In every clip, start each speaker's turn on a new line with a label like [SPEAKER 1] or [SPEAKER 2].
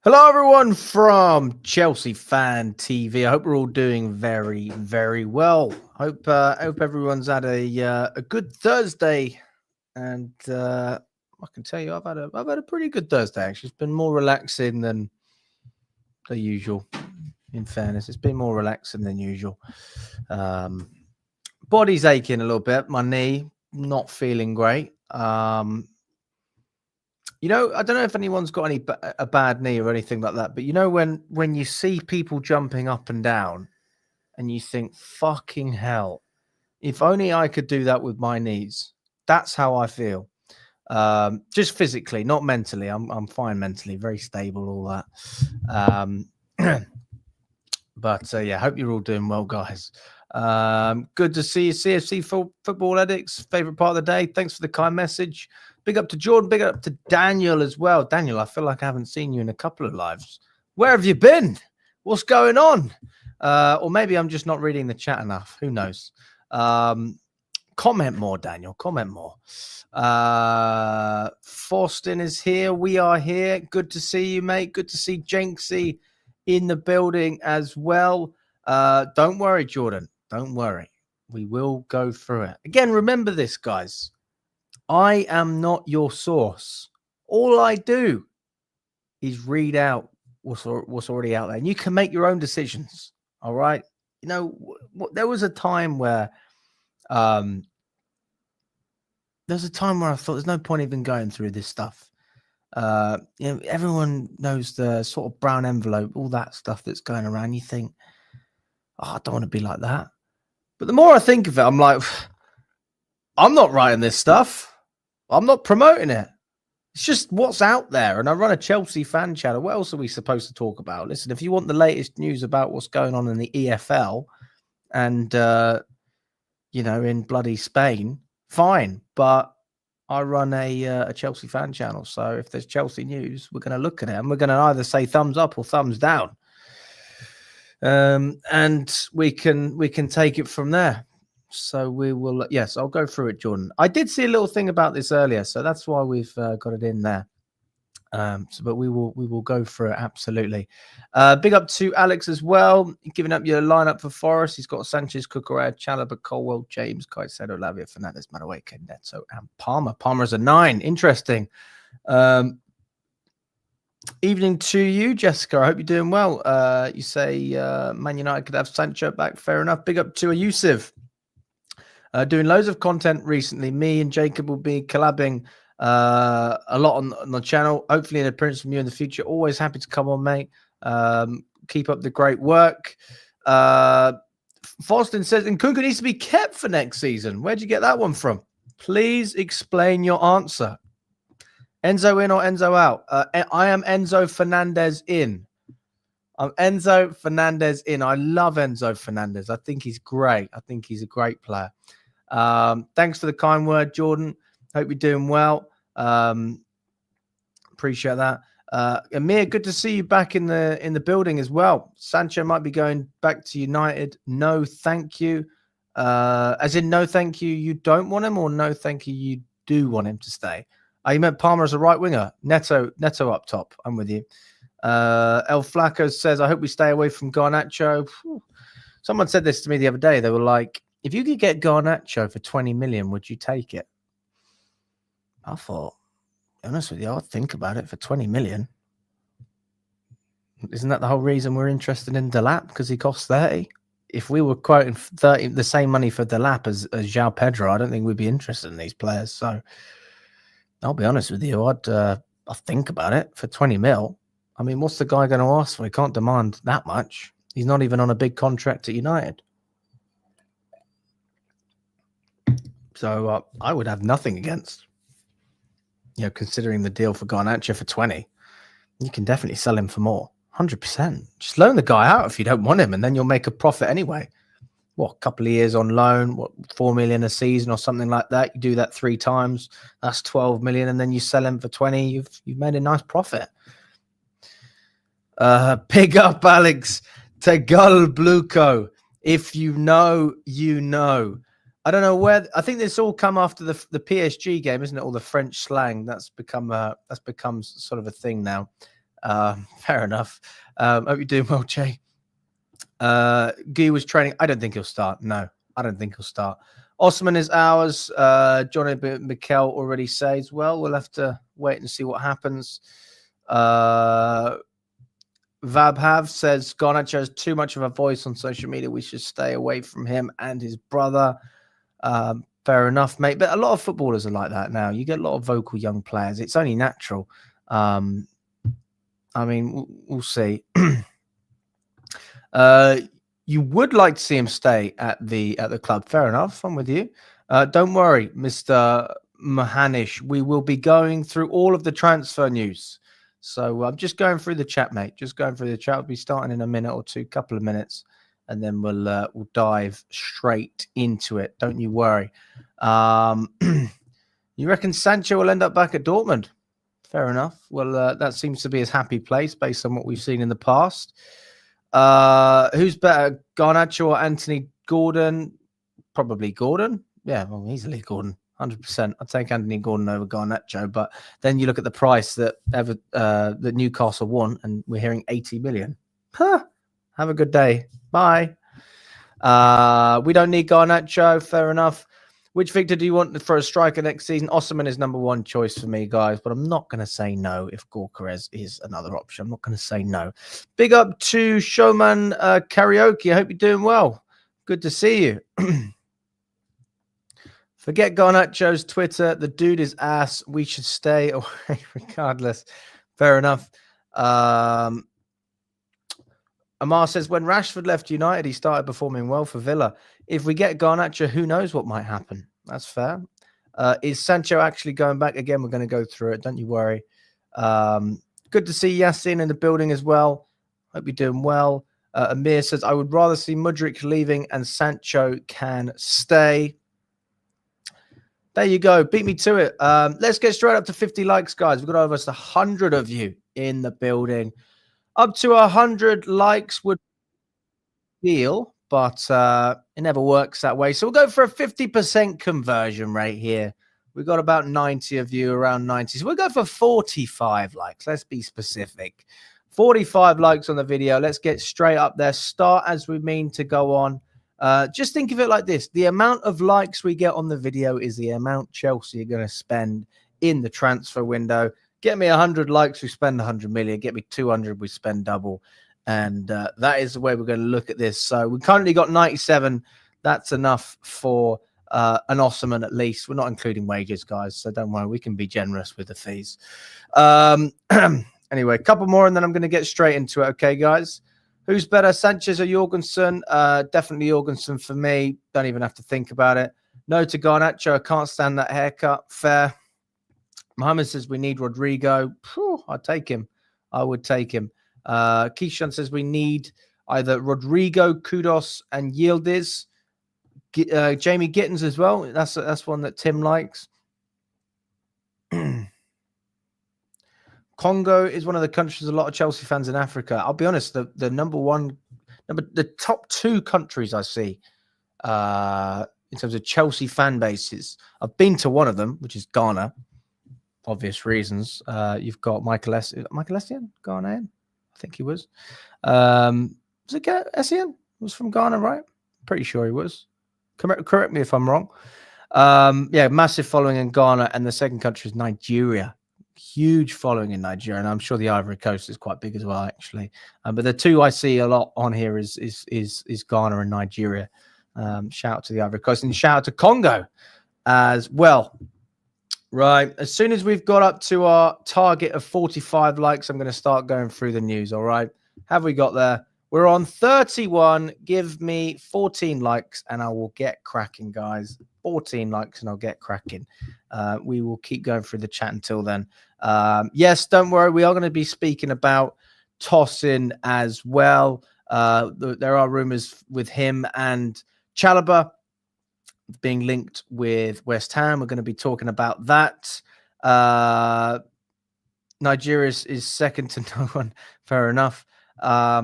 [SPEAKER 1] Hello, everyone from Chelsea Fan TV. I hope we're all doing very, very well. Hope everyone's had a good Thursday, and I can tell you I've had a pretty good Thursday. Actually, it's been more relaxing than the usual. In fairness, it's been more relaxing than usual. Body's aching a little bit. My knee not feeling great. I don't know if anyone's got a bad knee or anything like that, but when you see people jumping up and down and you think, fucking hell, if only I could do that with my knees. That's how I feel. Just physically, not mentally. I'm fine mentally, very stable, all that. But yeah, hope you're all doing well, guys. Good to see you, CFC Football Addicts. Favorite part of the day. Thanks for the kind message. Big up to Jordan. Big up to Daniel as well. Daniel, I feel like I haven't seen you in a couple of lives. Where have you been? What's going on? Or maybe I'm just not reading the chat enough. Who knows? Comment more, Daniel. Comment more. Forston is here. We are here. Good to see you, mate. Good to see Jenksy in the building as well. Don't worry, Jordan. Don't worry. We will go through it. Again, remember this, guys. I am not your source. All I do is read out what's already out there. And you can make your own decisions. All right? There was a time where I thought there's no point even going through this stuff. Everyone knows the sort of brown envelope, all that stuff that's going around. You think, I don't want to be like that. But the more I think of it, I'm like, I'm not writing this stuff. I'm not promoting it. It's just what's out there. And I run a Chelsea fan channel. What else are we supposed to talk about? Listen, if you want the latest news about what's going on in the EFL and, in bloody Spain, fine. But I run a Chelsea fan channel. So if there's Chelsea news, we're going to look at it. And we're going to either say thumbs up or thumbs down. And we can take it from there. So we will. Yes, I'll go through it, Jordan. I did see a little thing about this earlier, so that's why we've got it in there. But we will go through it absolutely. Big up to Alex as well, giving up your lineup for Forest. He's got Sanchez, Cucurella, Chalobah, Colwell, James, Caicedo, Lavia, Fernandez, Madueke, Neto, and Palmer. Palmer's a 9. Interesting. Evening to you, Jessica. I hope you're doing well. You say Man United could have Sancho back. Fair enough. Big up to Yusuf. Doing loads of content recently. Me and Jacob will be collabing a lot on the channel. Hopefully an appearance from you in the future. Always happy to come on, mate. Keep up the great work. Forston says, Nkunku needs to be kept for next season. Where'd you get that one from? Please explain your answer. Enzo in or Enzo out? I am Enzo Fernandez in. I'm Enzo Fernandez in. I love Enzo Fernandez. I think he's great. I think he's a great player. Thanks for the kind word, Jordan. Hope you're doing well. Appreciate that. Amir, good to see you back in the building as well. Sancho might be going back to United. No, thank you. As in, no, thank you. You don't want him, or no, thank you. You do want him to stay. You meant Palmer as a right winger. Neto up top. I'm with you. El Flaco says, I hope we stay away from Garnacho. Someone said this to me the other day. They were like, if you could get Garnacho for 20 million, would you take it? I thought, honest with you, I'd think about it for 20 million. Isn't that the whole reason we're interested in Delap? Because he costs 30. If we were quoting 30, the same money for Delap as João Pedro, I don't think we'd be interested in these players. So I'll be honest with you, I'd think about it for 20 mil. I mean, what's the guy going to ask for? He can't demand that much. He's not even on a big contract at United. So I would have nothing against, considering the deal for Garnacho for 20. You can definitely sell him for more. 100%. Just loan the guy out if you don't want him, and then you'll make a profit anyway. A couple of years on loan, 4 million a season or something like that. You do that 3 times, that's 12 million, and then you sell him for 20. You've made a nice profit. Big up, Alex. Tegal Bluco. If you know, you know. I don't know where. I think this all come after the PSG game, isn't it? All the French slang that's become sort of a thing now. Fair enough. Hope you're doing well, Jay. Guy was training. I don't think he'll start. No, I don't think he'll start. Osimhen is ours. Johnny Mikel already says, well, we'll have to wait and see what happens. Vabhav says Garnacho has too much of a voice on social media. We should stay away from him and his brother. Fair enough, mate. But a lot of footballers are like that now. You get a lot of vocal young players. It's only natural. I mean, we'll see. You would like to see him stay at the club. Fair enough. I'm with you. Don't worry, Mr. Mahanish. We will be going through all of the transfer news. So I'm just going through the chat, mate. Just going through the chat. We'll be starting in a minute or two, couple of minutes, and then we'll dive straight into it. Don't you worry. You reckon Sancho will end up back at Dortmund? Fair enough. Well, that seems to be his happy place based on what we've seen in the past. Who's better, Garnacho or Anthony Gordon? Probably Gordon. Yeah, well, easily Gordon. 100%. I'd take Anthony Gordon over Garnacho, but then you look at the price that Newcastle want, and we're hearing 80 million. Huh. Have a good day. Bye. We don't need Garnacho. Fair enough. Which Victor do you want for a striker next season? Osimhen is number one choice for me, guys, but I'm not going to say no if Gorkarez is another option. I'm not going to say no. Big up to Showman Karaoke. I hope you're doing well. Good to see you. Forget Garnacho's Twitter. The dude is ass. We should stay away regardless. Fair enough. Amar says, when Rashford left United, he started performing well for Villa. If we get Garnacho, who knows what might happen? That's fair. Is Sancho actually going back? Again, we're going to go through it. Don't you worry. Good to see Yasin in the building as well. Hope you're doing well. Amir says, I would rather see Mudryk leaving and Sancho can stay. There you go. Beat me to it. Let's get straight up to 50 likes, guys. We've got almost 100 of you in the building. Up to 100 likes would deal, but it never works that way. So we'll go for a 50% conversion rate here. We've got about 90 of you, around 90. So we'll go for 45 likes. Let's be specific. 45 likes on the video. Let's get straight up there. Start as we mean to go on. Just think of it like this. The amount of likes we get on the video is the amount Chelsea are going to spend in the transfer window. Get me 100 likes, we spend 100 million. Get me 200, we spend double. And that is the way we're going to look at this. So we currently got 97. That's enough for an Osimhen at least. We're not including wages, guys. So don't worry. We can be generous with the fees. Anyway, a couple more and then I'm going to get straight into it. Okay, guys? Who's better, Sanchez or Jorgensen? Definitely Jorgensen for me. Don't even have to think about it. No to Garnacho. I can't stand that haircut. Fair. Mohammed says we need Rodrigo. I'd take him. I would take him. Keishan says we need either Rodrigo, Kudos, and Yildiz. Jamie Gittins as well. That's one that Tim likes. Congo is one of the countries a lot of Chelsea fans in Africa. I'll be honest, the the top two countries I see in terms of Chelsea fan bases. I've been to one of them, which is Ghana. Obvious reasons. You've got Michael Essien, Ghanaian? I think he was. Was it Essien? Was from Ghana, right? Pretty sure he was. Correct me if I'm wrong. Yeah, massive following in Ghana, and the second country is Nigeria. Huge following in Nigeria, and I'm sure the Ivory Coast is quite big as well, actually. But the two I see a lot on here is Ghana and Nigeria. Shout out to the Ivory Coast and shout out to Congo as well. Right. As soon as we've got up to our target of 45 likes, I'm going to start going through the news. All right. Have we got there? We're on 31. Give me 14 likes and I will get cracking, guys. 14 likes and I'll get cracking. We will keep going through the chat until then. Yes, don't worry. We are going to be speaking about Tosin as well. There are rumors with him and Chalobah being linked with West Ham. We're going to be talking about that. Nigeria is second to no one. Fair enough. Yeah,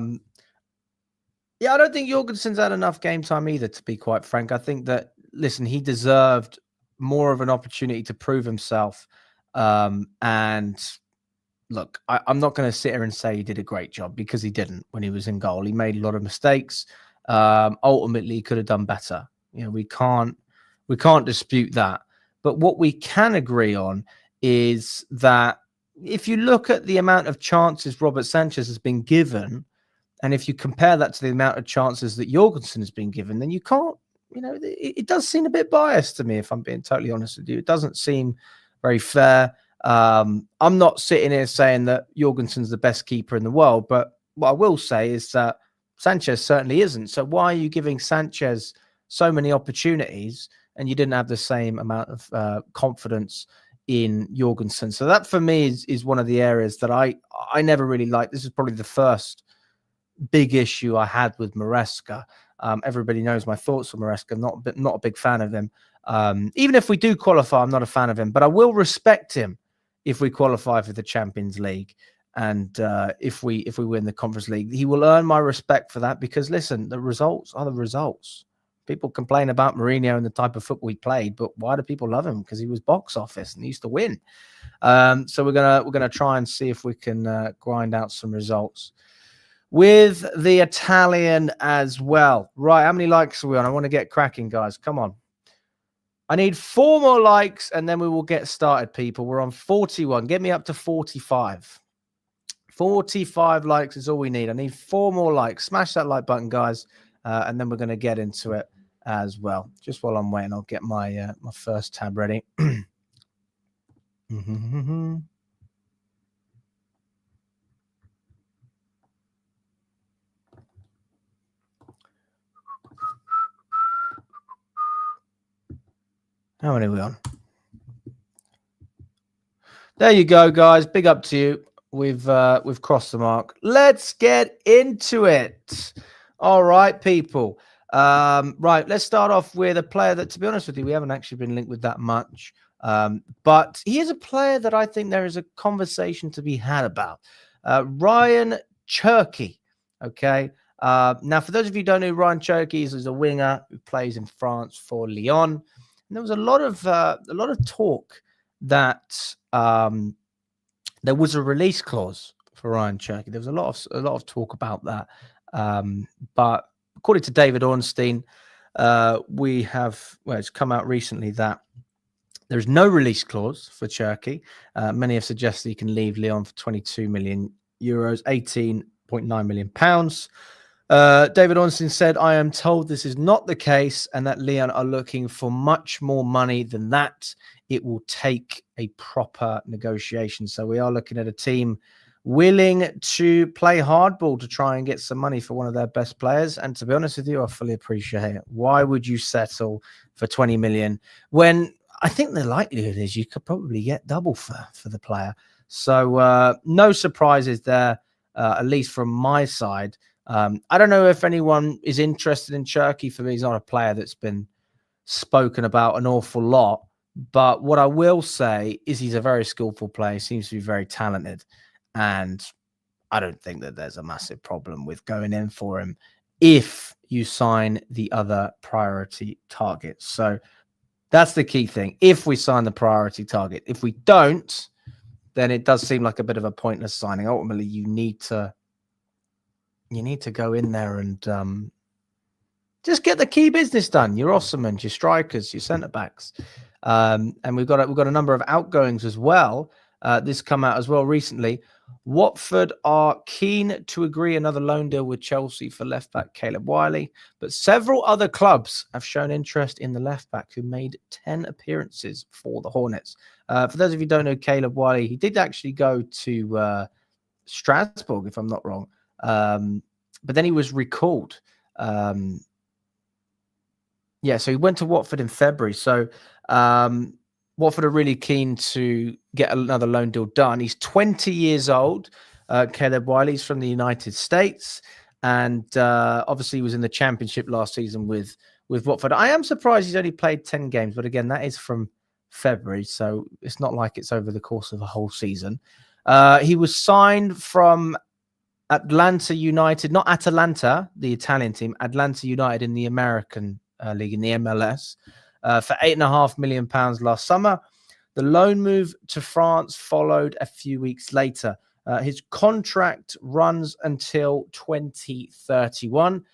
[SPEAKER 1] I don't think Jorgensen's had enough game time either, to be quite frank. I think that, listen, he deserved more of an opportunity to prove himself. And look, I'm not going to sit here and say he did a great job, because he didn't when he was in goal. He made a lot of mistakes. Ultimately, he could have done better. We can't dispute that. But what we can agree on is that if you look at the amount of chances Robert Sanchez has been given, and if you compare that to the amount of chances that Jorgensen has been given, then you can't, it does seem a bit biased to me, if I'm being totally honest with you. It doesn't seem very fair. I'm not sitting here saying that Jorgensen's the best keeper in the world, but what I will say is that Sanchez certainly isn't. So why are you giving Sanchez so many opportunities and you didn't have the same amount of confidence in Jorgensen? So that for me is one of the areas that I never really liked. This is probably the first big issue I had with Maresca. Everybody knows my thoughts on Maresca. Not a big fan of him. Even if we do qualify, I'm not a fan of him, but I will respect him if we qualify for the Champions League. And if we win the Conference League, he will earn my respect for that, because listen, the results are the results. People complain about Mourinho and the type of football he played, but why do people love him? Because he was box office and he used to win. So we're gonna try and see if we can grind out some results with the Italian as well. Right, how many likes are we on? I want to get cracking, guys. Come on. I need 4 more likes and then we will get started, people. We're on 41. Get me up to 45. 45 likes is all we need. I need 4 more likes. Smash that like button, guys, and then we're going to get into it as well. Just while I'm waiting, I'll get my my first tab ready. How many are we on? There you go, guys. Big up to you. We've crossed the mark. Let's get into it. All right, people. Right, let's start off with a player that, to be honest with you, we haven't actually been linked with that much. But he is a player that I think there is a conversation to be had about. Ryan Cherki. Okay. Now, for those of you who don't know, Ryan Cherki is a winger who plays in France for Lyon. And there was a lot of talk that there was a release clause for Ryan Cherki. There was a lot of talk about that. But according to David Ornstein, it's come out recently that there's no release clause for Cherki. Many have suggested he can leave Lyon for 22 million euros, 18.9 million pounds. David Ornstein said, I am told this is not the case and that Lyon are looking for much more money than that. It will take a proper negotiation. So we are looking at a team willing to play hardball to try and get some money for one of their best players. And to be honest with you, I fully appreciate it. Why would you settle for 20 million when I think the likelihood is you could probably get double for the player? So no surprises there, at least from my side. I don't know if anyone is interested in Cherki. For me, he's not a player that's been spoken about an awful lot. But what I will say is he's a very skillful player. He seems to be very talented. And I don't think that there's a massive problem with going in for him if you sign the other priority targets. So that's the key thing. If we sign the priority target, if we don't, then it does seem like a bit of a pointless signing. Ultimately, you need to go in there and just get the key business done. Your Osimhen, your strikers, your centre backs, and we've got a number of outgoings as well. This come out as well recently. Watford are keen to agree another loan deal with Chelsea for left back Caleb Wiley, but several other clubs have shown interest in the left back, who made 10 appearances for the Hornets. For those of you who don't know Caleb Wiley, he did actually go to Strasbourg, if I'm not wrong. But then he was recalled. So he went to Watford in February. So Watford are really keen to get another loan deal done. He's 20 years old. Caleb Wiley. He's from the United States. And obviously he was in the Championship last season with Watford. I am surprised he's only played 10 games. But again, that is from February. So it's not like it's over the course of a whole season. He was signed from Atlanta United, not Atalanta, the Italian team, Atlanta United in the American League, in the MLS, for £8.5 million last summer. The loan move to France followed a few weeks later. His contract runs until 2031.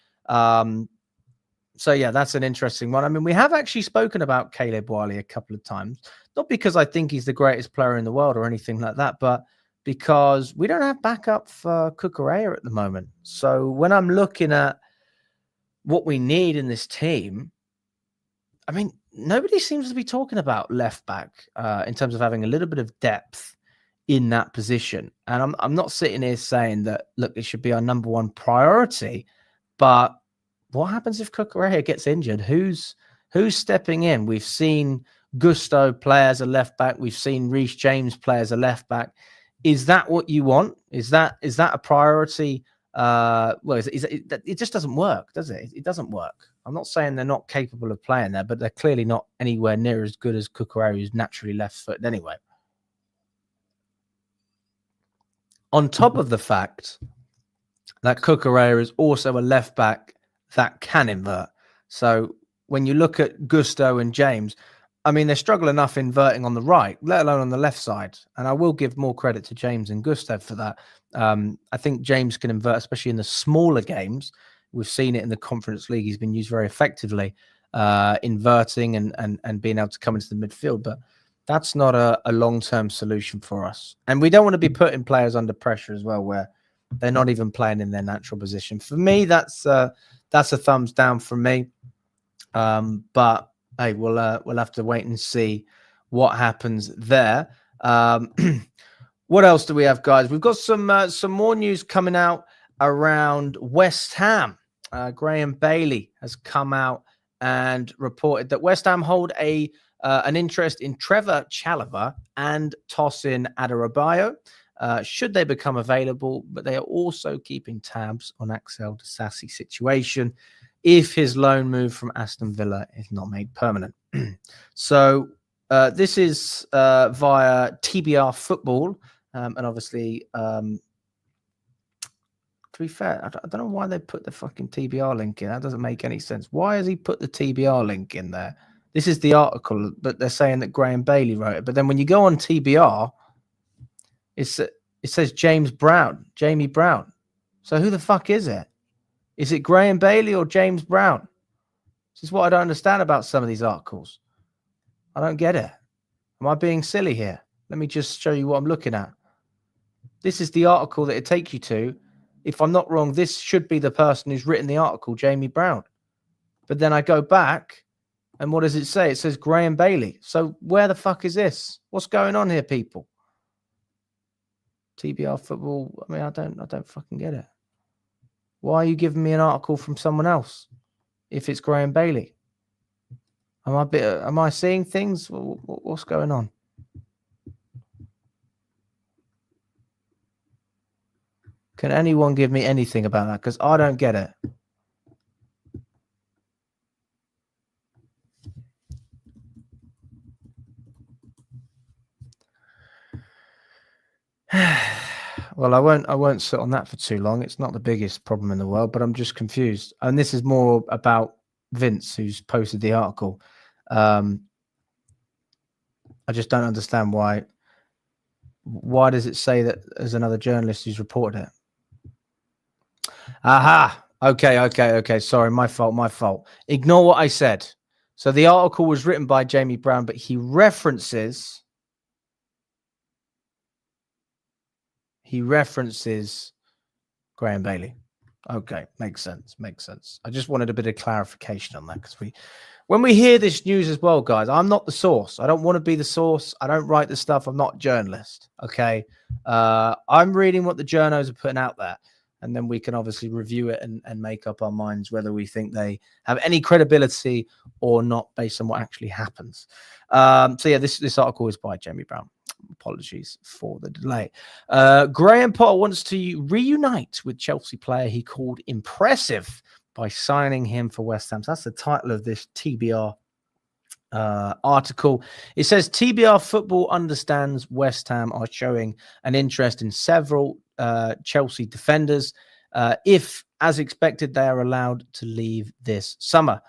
[SPEAKER 1] So, yeah, that's an interesting one. I mean, we have actually spoken about Caleb Wiley a couple of times, not because I think he's the greatest player in the world or anything like that, but because we don't have backup for Cucurella at the moment. So when I'm looking at what we need in this team, I mean, nobody seems to be talking about left back in terms of having a little bit of depth in that position. And I'm not sitting here saying that, look, it should be our number one priority, but what happens if Cucurella gets injured? Who's stepping in? We've seen Gusto play as a left back. We've seen Reece James play as a left back. Is that what you want? Is that a priority? Well, it just doesn't work, does it? It doesn't work. I'm not saying they're not capable of playing there, but they're clearly not anywhere near as good as Cucurella, who's naturally left-footed anyway. On top of the fact that Cucurella is also a left back that can invert. So when you look at Gusto and James, I mean, they struggle enough inverting on the right, let alone on the left side. And I will give more credit to James and Gusto for that. I think James can invert, especially in the smaller games. We've seen it in the Conference League. He's been used very effectively, inverting and being able to come into the midfield. But that's not a long-term solution for us. And we don't want to be putting players under pressure as well, where they're not even playing in their natural position. For me, that's a thumbs down from me. But hey, we'll have to wait and see what happens there. What else do we have, guys? We've got some more news coming out around West Ham. Graham Bailey has come out and reported that West Ham hold an interest in Trevor Chalobah and Tosin Adarabioyo, should they become available, but they are also keeping tabs on Axel Disasi's situation if his loan move from Aston Villa is not made permanent. So this is via TBR Football, and obviously, to be fair, I don't know why they put the fucking TBR link in. That doesn't make any sense. Why has he put the TBR link in there? This is the article, but they're saying that Graham Bailey wrote it. But then when you go on TBR, it says Jamie Brown. So who the fuck is it? Is it Graham Bailey or James Brown? This is what I don't understand about some of these articles. I don't get it. Am I being silly here? Let me just show you what I'm looking at. This is the article that it takes you to. If I'm not wrong, this should be the person who's written the article, Jamie Brown. But then I go back, and what does it say? It says Graham Bailey. So where the fuck is this? What's going on here, people? TBR Football. I mean, I don't fucking get it. Why are you giving me an article from someone else if it's Graham Bailey? Am I seeing things? What's going on? Can anyone give me anything about that? Because I don't get it. Well, I won't sit on that for too long. It's not the biggest problem in the world, but I'm just confused. And this is more about Vince, who's posted the article. I just don't understand why. Why does it say that there's another journalist who's reported it? Aha. Okay. Sorry, my fault. Ignore what I said. So the article was written by Jamie Brown, but he references Graham Bailey. Okay, makes sense. I just wanted a bit of clarification on that, because when we hear this news as well, guys, I'm not the source. I don't want to be the source. I don't write the stuff. I'm not a journalist. Okay. I'm reading what the journos are putting out there, and then we can obviously review it and make up our minds whether we think they have any credibility or not based on what actually happens. So yeah, this article is by Jamie Brown. Apologies for the delay. Graham Potter wants to reunite with Chelsea player he called impressive by signing him for West Ham. So that's the title of this TBR article. It says TBR Football understands West Ham are showing an interest in several Chelsea defenders if, as expected, they are allowed to leave this summer.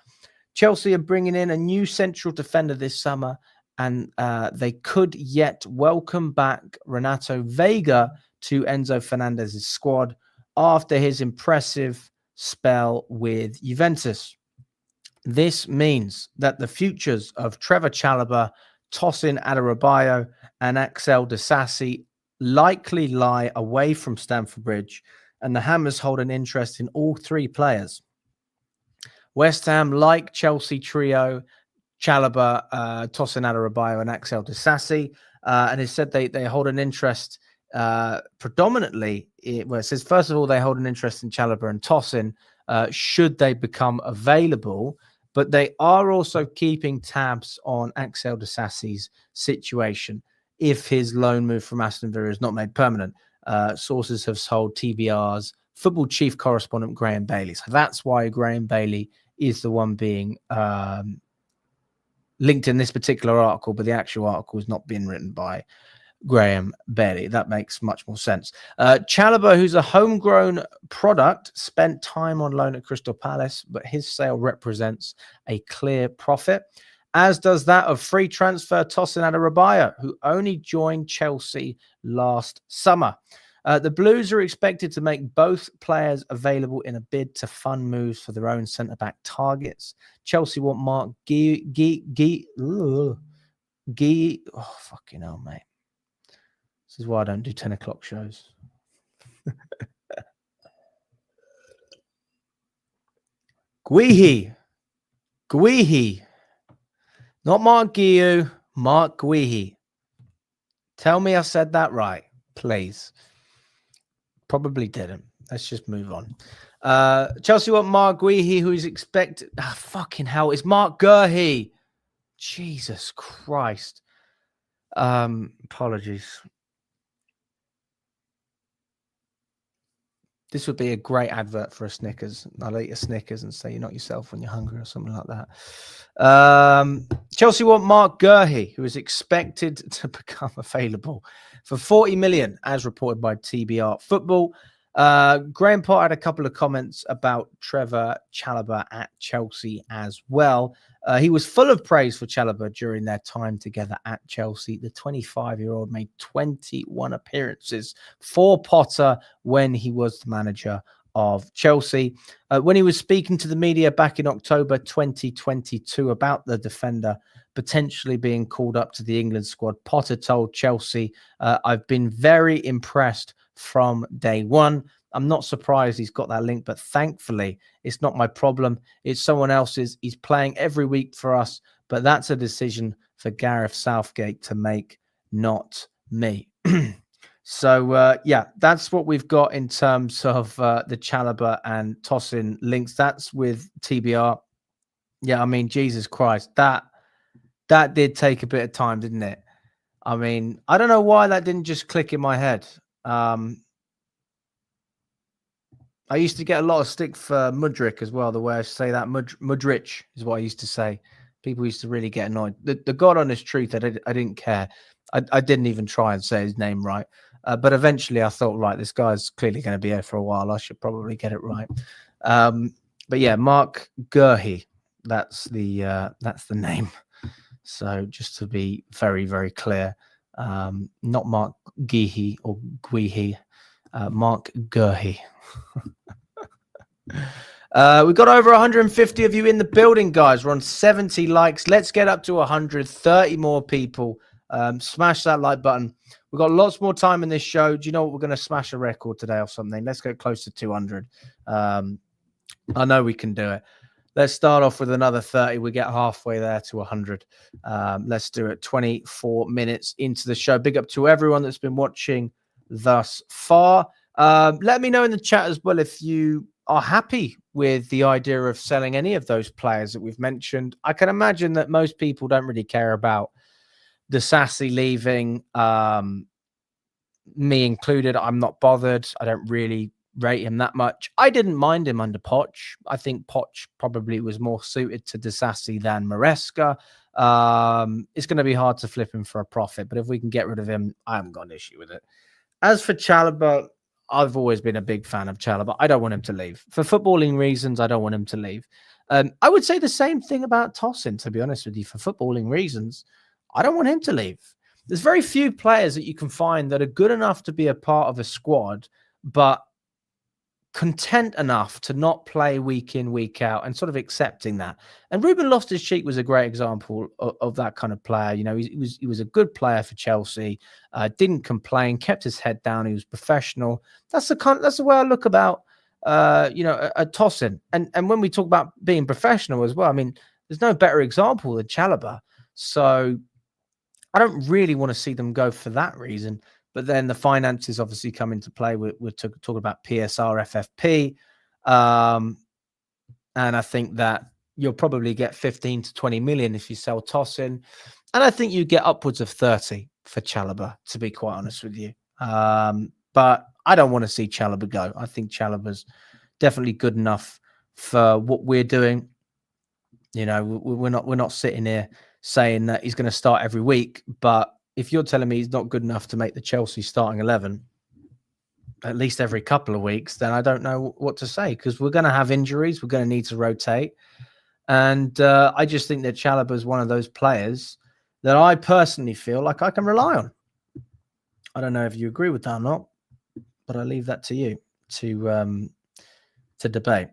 [SPEAKER 1] Chelsea are bringing in a new central defender this summer, and they could yet welcome back Renato Vega to Enzo Fernandez's squad after his impressive spell with Juventus. This means that the futures of Trevor Chalobah, Tosin Adarabioyo, and Axel Disasi likely lie away from Stamford Bridge, and the Hammers hold an interest in all three players. West Ham, like Chelsea trio, Chalobah, Tosin Adarabioyo, and Axel Disasi, and it said they hold an interest predominantly. Where it says, first of all, they hold an interest in Chalobah and Tosin should they become available, but they are also keeping tabs on Axel Disasi's situation if his loan move from Aston Villa is not made permanent. Sources have told TBR's football chief correspondent Graham Bailey. So that's why Graham Bailey is the one being linked in this particular article, but the actual article is not being written by Graham Bailey. That makes much more sense. Chalobah, who's a homegrown product, spent time on loan at Crystal Palace, but his sale represents a clear profit, as does that of free transfer Tosin Adarabioyo, who only joined Chelsea last summer. The Blues are expected to make both players available in a bid to fund moves for their own centre-back targets. Chelsea want Mark Guéhi. Oh, fucking hell, mate. This is why I don't do 10 o'clock shows. Guéhi. Not Mark Guéhi, Mark Guéhi. Tell me I said that right, please. Probably didn't. Let's just move on. Chelsea want Mark Guéhi, who is expected... fucking hell, it's Mark Guéhi. Jesus Christ. Apologies. This would be a great advert for a Snickers. I'll eat a Snickers and say you're not yourself when you're hungry or something like that. Chelsea want Mark Guéhi, who is expected to become available for 40 million, as reported by TBR Football. Graham Potter had a couple of comments about Trevor Chalobah at Chelsea as well. He was full of praise for Chalobah during their time together at Chelsea. The 25-year-old made 21 appearances for Potter when he was the manager of Chelsea. When he was speaking to the media back in October 2022 about the defender potentially being called up to the England squad, Potter told Chelsea, I've been very impressed from day one. I'm not surprised he's got that link, but thankfully it's not my problem. It's someone else's. He's playing every week for us, but that's a decision for Gareth Southgate to make, not me. So, yeah, that's what we've got in terms of the Chalobah and Tosin links. That's with TBR. Yeah, I mean, Jesus Christ, that did take a bit of time, didn't it? I mean, I don't know why that didn't just click in my head. I used to get a lot of stick for Mudryk as well. The way I say that, Mudryk is what I used to say. People used to really get annoyed. The God honest truth, I didn't care. I didn't even try and say his name right. But eventually I thought, right, this guy's clearly going to be here for a while. I should probably get it right. But yeah, Mark Guéhi, that's the name. So just to be very, very clear, not Mark Guéhi or Guéhi, Mark Guéhi. We've got over 150 of you in the building, guys. We're on 70 likes. Let's get up to 130 more people. Smash that like button. We've got lots more time in this show. Do you know what? We're going to smash a record today or something. Let's go close to 200. I know we can do it. Let's start off with another 30. We get halfway there to 100. Let's do it. 24 minutes into the show. Big up to everyone that's been watching thus far. Let me know in the chat as well if you are happy with the idea of selling any of those players that we've mentioned. I can imagine that most people don't really care about the Sassy leaving, me included. I'm not bothered. I don't really rate him that much. I didn't mind him under Poch. I think Poch probably was more suited to Disasi than Maresca. It's going to be hard to flip him for a profit, but if we can get rid of him, I haven't got an issue with it. As for Chalobah, I've always been a big fan of Chalobah. I don't want him to leave. For footballing reasons, I don't want him to leave. I would say the same thing about Tosin, to be honest with you. For footballing reasons, I don't want him to leave. There's very few players that you can find that are good enough to be a part of a squad, but content enough to not play week in, week out, and sort of accepting that. And Ruben Loftus-Cheek was a great example of that kind of player. You know, he was a good player for Chelsea, didn't complain, kept his head down. He was professional. That's the way I look about, a Tosin. And when we talk about being professional as well, I mean, there's no better example than Chalobah. So I don't really want to see them go for that reason. But then the finances obviously come into play. We're talking about PSR, FFP. And I think that you'll probably get 15 to 20 million if you sell Tosin. And I think you get upwards of 30 for Chalobah, to be quite honest with you. But I don't want to see Chalobah go. I think Chalobah's definitely good enough for what we're doing. You know, we're not sitting here saying that he's going to start every week, but if you're telling me he's not good enough to make the Chelsea starting 11 at least every couple of weeks, then I don't know what to say, because we're going to have injuries. We're going to need to rotate. And I just think that Chalobah is one of those players that I personally feel like I can rely on. I don't know if you agree with that or not, but I leave that to you to debate.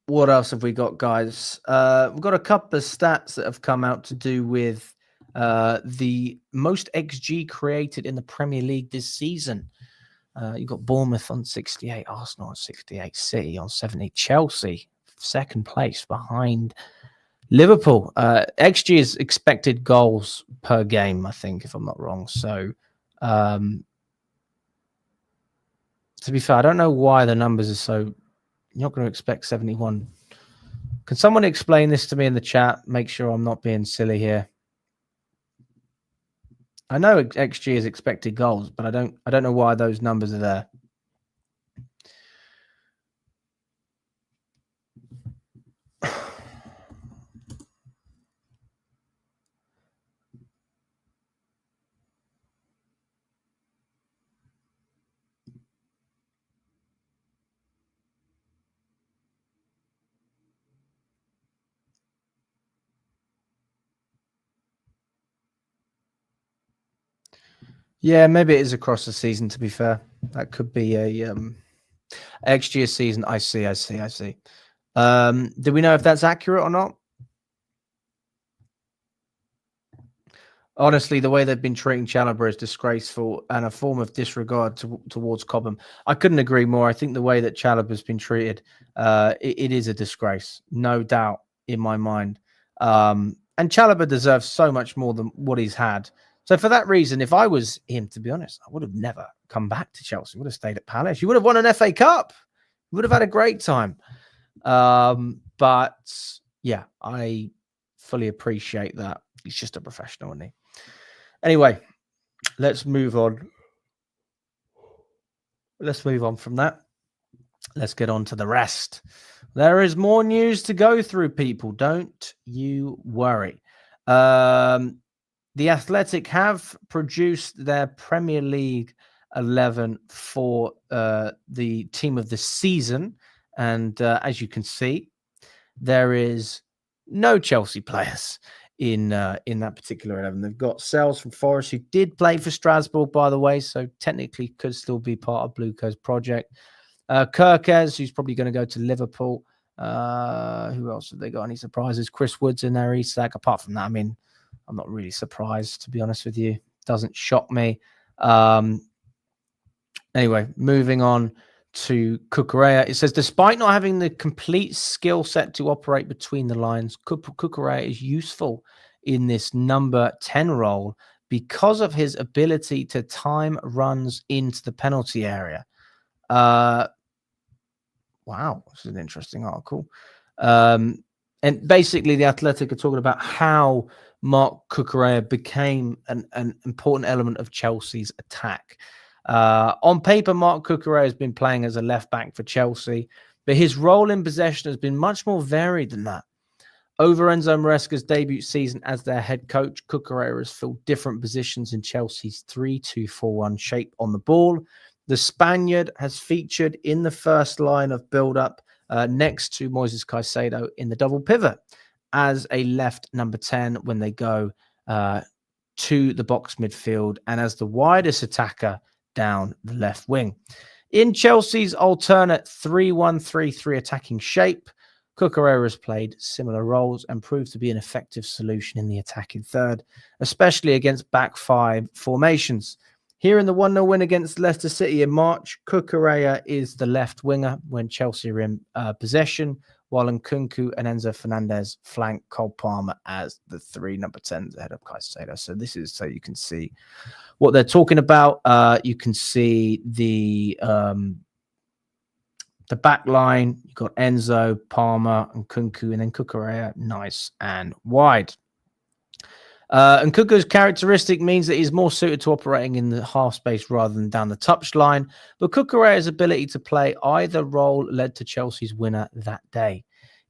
[SPEAKER 1] What else have we got, guys? We've got a couple of stats that have come out to do with the most XG created in the Premier League this season. You've got Bournemouth on 68, Arsenal on 68, City on 70, Chelsea second place behind Liverpool. XG is expected goals per game, I think, if I'm not wrong. So, to be fair, I don't know why the numbers are so... You're not going to expect 71. Can someone explain this to me in the chat? Make sure I'm not being silly here. I know XG is expected goals, but I don't know why those numbers are there. Yeah, maybe it is across the season, to be fair. That could be a XG season. I see. Do we know if that's accurate or not? Honestly, the way they've been treating Chalobah is disgraceful and a form of disregard towards Cobham. I couldn't agree more. I think the way that Chalobah's been treated, it is a disgrace, no doubt in my mind. And Chalobah deserves so much more than what he's had. So for that reason, if I was him, to be honest, I would have never come back to Chelsea. Would have stayed at Palace. You would have won an FA Cup. You would have had a great time. But yeah, I fully appreciate that. He's just a professional, isn't he? Anyway, let's move on. Let's move on from that. Let's get on to the rest. There is more news to go through, people. Don't you worry. The Athletic have produced their Premier League 11 for the team of the season. And as you can see, there is no Chelsea players in that particular 11. They've got Sales from Forest, who did play for Strasbourg, by the way, so technically could still be part of Blueco's project. Kirkes, who's probably going to go to Liverpool. Who else have they got? Any surprises? Chris Wood's in there, Isak. Apart from that, I mean, I'm not really surprised, to be honest with you. Doesn't shock me. Anyway, moving on to Cucurella. It says, despite not having the complete skill set to operate between the lines, Cucurella is useful in this number 10 role because of his ability to time runs into the penalty area. Wow, this is an interesting article. And basically, the Athletic are talking about how Marc Cucurella became an important element of Chelsea's attack. On paper, Marc Cucurella has been playing as a left back for Chelsea, but his role in possession has been much more varied than that. Over Enzo Maresca's debut season as their head coach, Cucurella has filled different positions in Chelsea's 3-2-4-1 shape on the ball. The Spaniard has featured in the first line of build-up next to Moises Caicedo in the double pivot. as a left number 10 when they go to the box midfield and as the widest attacker down the left wing. In Chelsea's alternate 3-1-3-3 attacking shape, Cucurella has played similar roles and proved to be an effective solution in the attacking third, especially against back five formations. Here in the 1-0 win against Leicester City in March, Cucurella is the left winger when Chelsea are in possession, while Nkunku and Enzo Fernandez flank Cole Palmer as the three number 10s ahead of Caicedo. So this is so you can see what they're talking about. You can see the back line. You've got Enzo, Palmer, and Nkunku, and then Cucurella, nice and wide. And Nkunku's characteristic means that he's more suited to operating in the half space rather than down the touchline. But Cucurella's ability to play either role led to Chelsea's winner that day.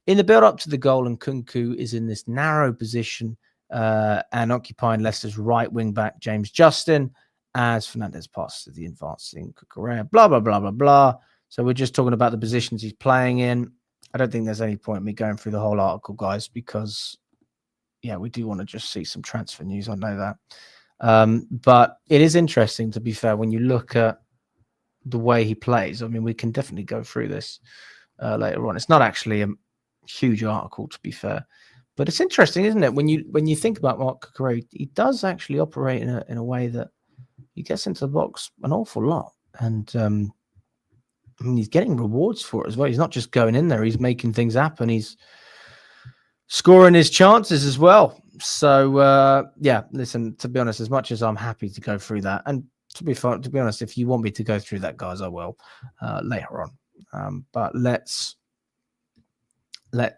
[SPEAKER 1] In the build-up to the goal, Nkunku is in this narrow position and occupying Leicester's right wing-back, James Justin, as Fernandez passes to the advancing Cucurella. Blah, blah, blah, blah, blah. So we're just talking about the positions he's playing in. I don't think there's any point in me going through the whole article, guys, because yeah, we do want to just see some transfer news. I know that. But it is interesting, to be fair, when you look at the way he plays. I mean, we can definitely go through this later on. It's not actually a huge article, to be fair. But it's interesting, isn't it? When you think about Marc Cucurella, he does actually operate in a way that he gets into the box an awful lot. And I mean, he's getting rewards for it as well. He's not just going in there. He's making things happen. He's scoring his chances as well. So, yeah, listen, to be honest, as much as I'm happy to go through that, and to be honest, if you want me to go through that, guys, I will later on. But let's go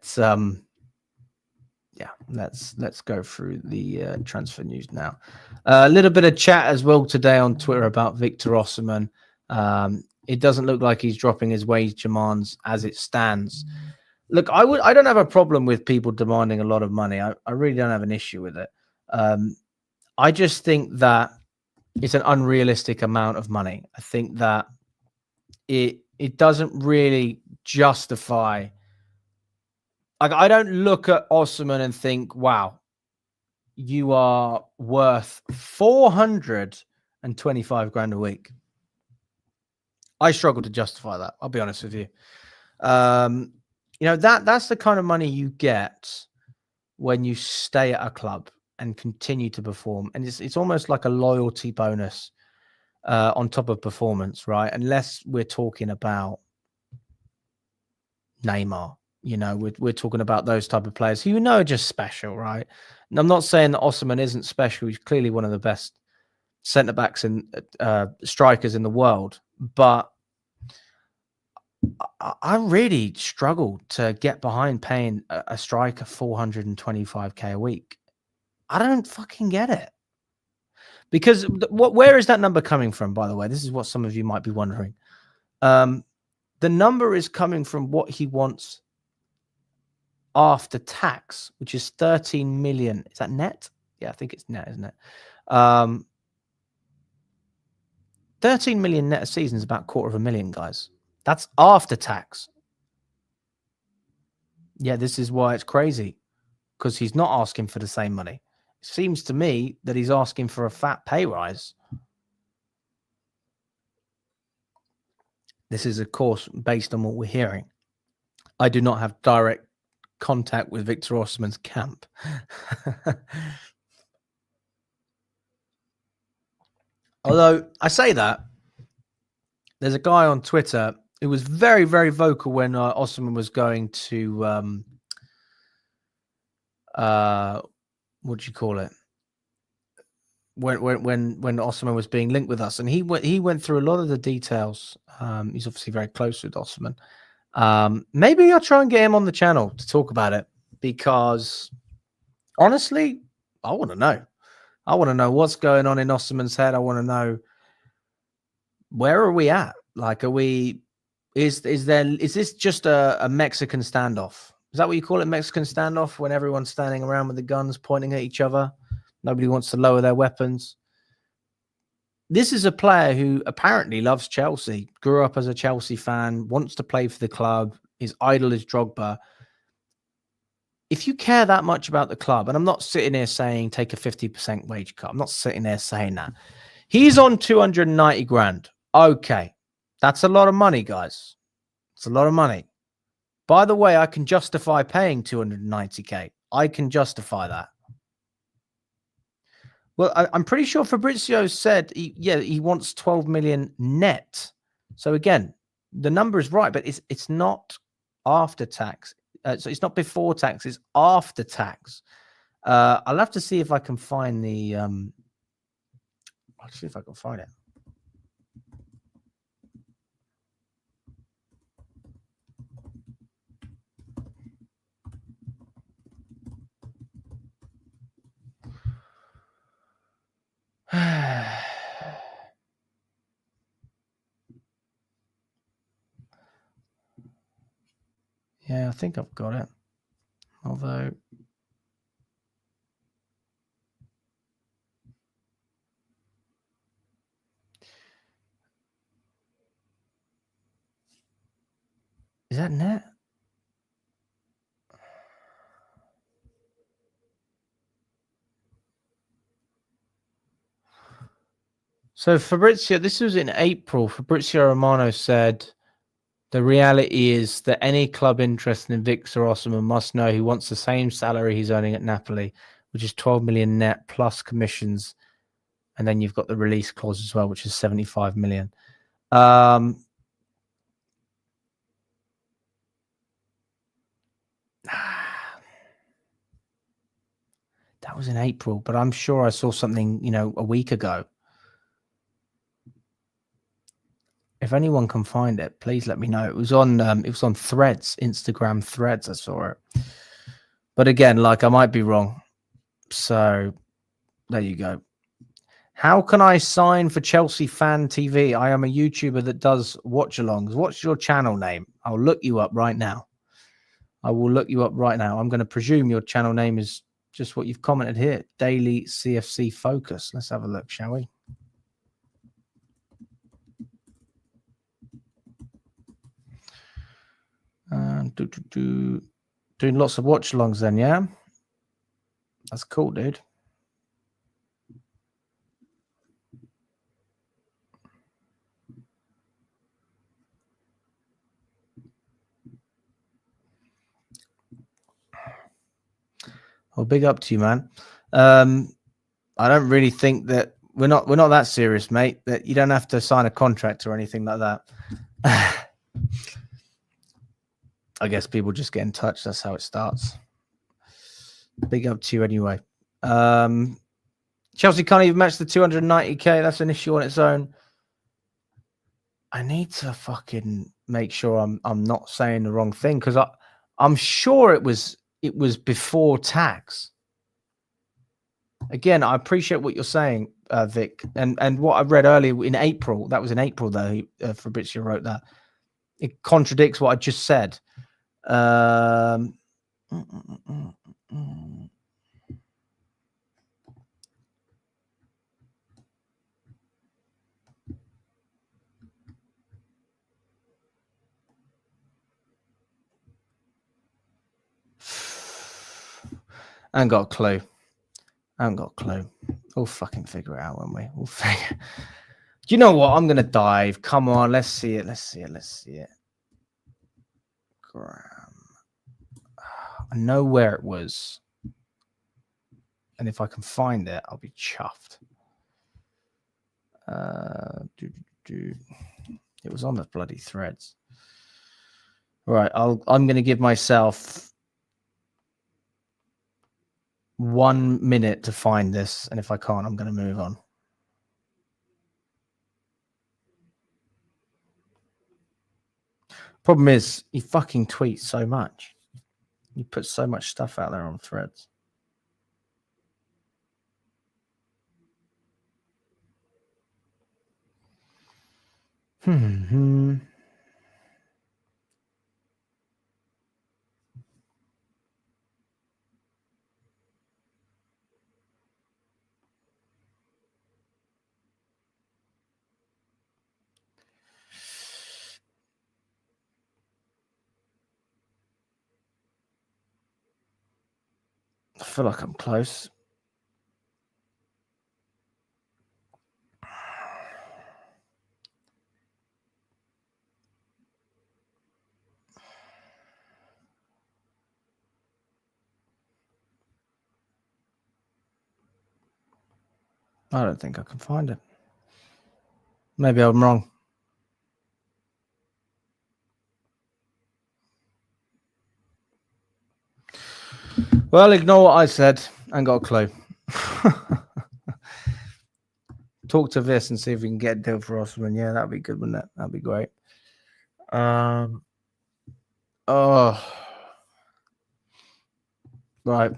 [SPEAKER 1] through the transfer news now. A little bit of chat as well today on Twitter about Victor Osimhen. It doesn't look like he's dropping his wage demands as it stands. Look, I don't have a problem with people demanding a lot of money. I really don't have an issue with it. I just think that it's an unrealistic amount of money. I think that it doesn't really justify. Like, I don't look at Osimhen and think, wow, you are worth 425 grand a week. I struggle to justify that. I'll be honest with you. You know, that's the kind of money you get when you stay at a club and continue to perform. And it's almost like a loyalty bonus on top of performance, right? Unless we're talking about Neymar. You know, we're talking about those type of players who, you know, are just special, right? And I'm not saying that Osimhen isn't special. He's clearly one of the best centre-backs and strikers in the world. But I really struggle to get behind paying a striker 425k a week. I don't fucking get it. Because where is that number coming from, by the way? This is what some of you might be wondering. The number is coming from what he wants after tax, which is 13 million. Is that net? Yeah, I think it's net, isn't it? 13 million net a season is about $250,000, guys. That's after tax. Yeah, this is why it's crazy, because he's not asking for the same money. It seems to me that he's asking for a fat pay rise. This is, of course, based on what we're hearing. I do not have direct contact with Victor Osimhen's camp. Although I say that, there's a guy on Twitter who was very, very vocal when Osimhen was going to what do you call it? When Osimhen was being linked with us, and he went through a lot of the details. He's obviously very close with Osimhen. Maybe I'll try and get him on the channel to talk about it, because honestly, I want to know. I want to know what's going on in Osimhen's head. I want to know, where are we at? Like, are we? Is this just a Mexican standoff? Is that what you call it, Mexican standoff? When everyone's standing around with the guns pointing at each other, nobody wants to lower their weapons. This is a player who apparently loves Chelsea, grew up as a Chelsea fan, wants to play for the club. His idol is Drogba. if you care that much about the club, and I'm not sitting here saying take a 50% wage cut. I'm not sitting there saying that. He's on 290 grand. Okay. That's a lot of money, guys. It's a lot of money. By the way, I can justify paying 290k. I can justify that. Well, I'm pretty sure Fabrizio said, he wants 12 million net. So again, the number is right, but it's not after tax. So it's not before tax, it's after tax. I'll have to see if I can find the. I'll see if I can find it. Yeah, I think I've got it. Although. Is that net? So Fabrizio, this was in April. Fabrizio Romano said, the reality is that any club interested in Victor Osimhen must know he wants the same salary he's earning at Napoli, which is 12 million net plus commissions. And then you've got the release clause as well, which is 75 million. That was in April, but I'm sure I saw something, a week ago. If anyone can find it, please let me know. It was on Threads, Instagram Threads. I saw it, but again, I might be wrong. So there you go. How can I sign for Chelsea Fan TV? I am a YouTuber that does watch-alongs. What's your channel name? I'll look you up right now. I will look you up right now. I'm going to presume your channel name is just what you've commented here. Daily CFC Focus. Let's have a look, shall we? Doing lots of watch-alongs then, yeah? That's cool, dude. Well, big up to you, man. I don't really think that we're not that serious, mate, that you don't have to sign a contract or anything like that. I guess people just get in touch. That's how it starts. Big up to you anyway. Chelsea can't even match the 290k. That's an issue on its own. I need to fucking make sure I'm not saying the wrong thing, because I'm sure it was before tax. Again, I appreciate what you're saying, Vic, and what I read earlier in April. That was in April, though. Fabrizio wrote that. It contradicts what I just said. I ain't got a clue. We'll fucking figure it out, won't we? We'll figure. Do you know what? I'm gonna dive. Come on, let's see it. Graham. I know where it was, and if I can find it, I'll be chuffed. It was on the bloody Threads. Right, I'm gonna give myself 1 minute to find this, and if I can't, I'm gonna move on. Problem is, he fucking tweets so much. He puts so much stuff out there on Threads. I feel like I'm close. I don't think I can find it. Maybe I'm wrong. Well, ignore what I said. I ain't got a clue. Talk to this and see if we can get a deal for Osimhen. Yeah, that'd be good, wouldn't it? That'd be great. Right,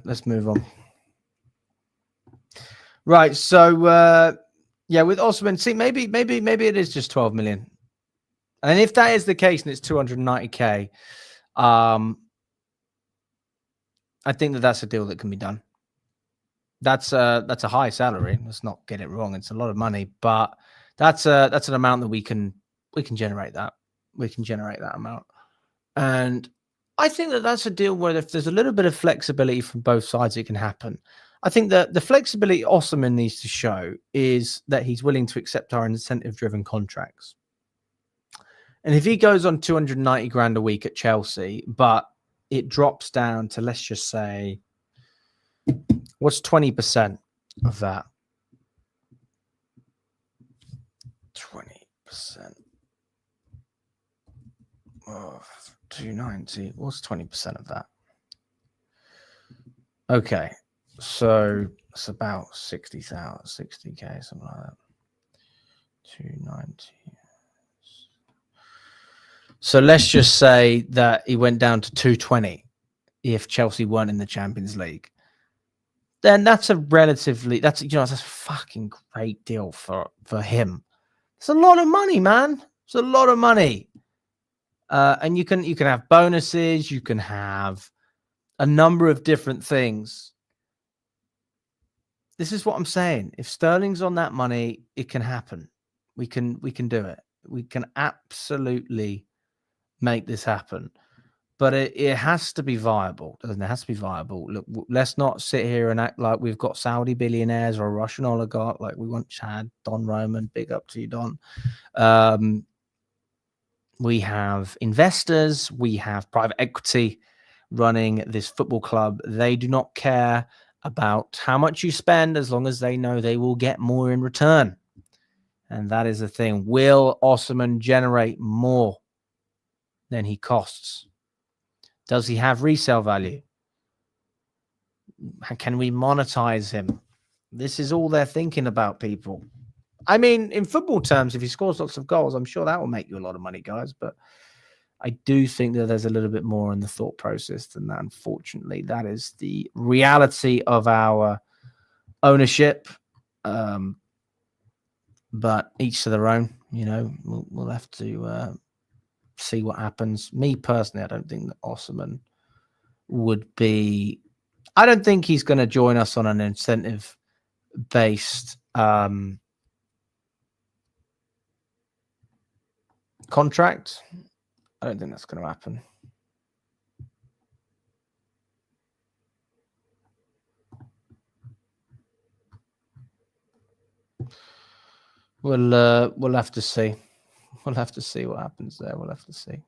[SPEAKER 1] let's move on. Right, so yeah, with Osimhen, see, maybe it is just 12 million. And if that is the case and it's 290k, I think that's a deal that can be done. That's a high salary. Let's not get it wrong. It's a lot of money, but that's an amount that we can generate that. We can generate that amount. And I think that that's a deal where if there's a little bit of flexibility from both sides, it can happen. I think that the flexibility Osimhen needs to show is that he's willing to accept our incentive-driven contracts. And if he goes on 290 grand a week at Chelsea, but it drops down to, let's just say, what's 20% of that? 20% of 290. What's 20% of that? Okay, so it's about 60,000, 60k, something like that. 290. So let's just say that he went down to 220 if Chelsea weren't in the Champions League. Then that's a relatively, that's a fucking great deal for him. It's a lot of money, man. It's a lot of money. And you can have bonuses, you can have a number of different things. This is what I'm saying. If Sterling's on that money, it can happen. We can do it. We can absolutely make this happen. But it has to be viable, doesn't it? It has to be viable. Look, let's not sit here and act like we've got Saudi billionaires or a Russian oligarch like we once had. Don Roman, big up to you, Don. We have investors. We have private equity running this football club. They do not care about how much you spend as long as they know they will get more in return. And that is the thing. Will Osimhen generate more than he costs? Does he have resale value? Can we monetize him? This is all they're thinking about, people. I mean, in football terms, if he scores lots of goals, I'm sure that will make you a lot of money, guys. But I do think that there's a little bit more in the thought process than that. Unfortunately, that is the reality of our ownership. But each to their own. You know, we'll have to see what happens. Me personally, I don't think that Osimhen would be. I don't think he's going to join us on an incentive-based contract. I don't think that's going to happen. We'll have to see. We'll have to see what happens there. We'll have to see.